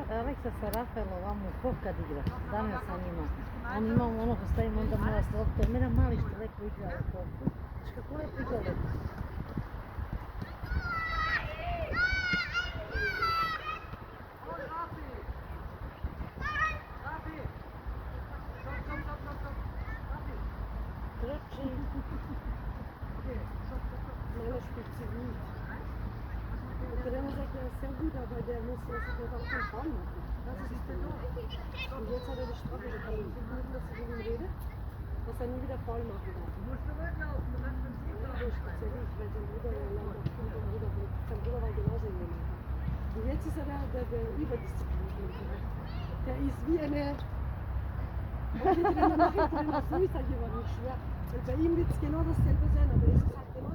Aleksa sa Rafaelom vamo u kad igra, danas sa njima. On ima ono ko stavimo onda mora se lopta. Mene mali što lepo igra u kofu. Znaš kako lepo igra lepo. Trči. Malo špici vidi. Trebamo da se vidi da je musio se to tako palma. Und jetzt hat er die Strafe bekommen. Ich will dass sie ihn rede, dass er nie wieder voll machen darf. Du musst zurücklaufen, du machst den Sieg doch. Ich weiß ja nicht, weil sein Bruder sein Bruder war genauso jemand. Und jetzt ist er der Überdisziplinierte. Der ist wie eine... Und ich mache den auf Fuß, sag ich aber nicht schwer. Weil bei ihm wird es genau dasselbe sein, aber es ist halt genau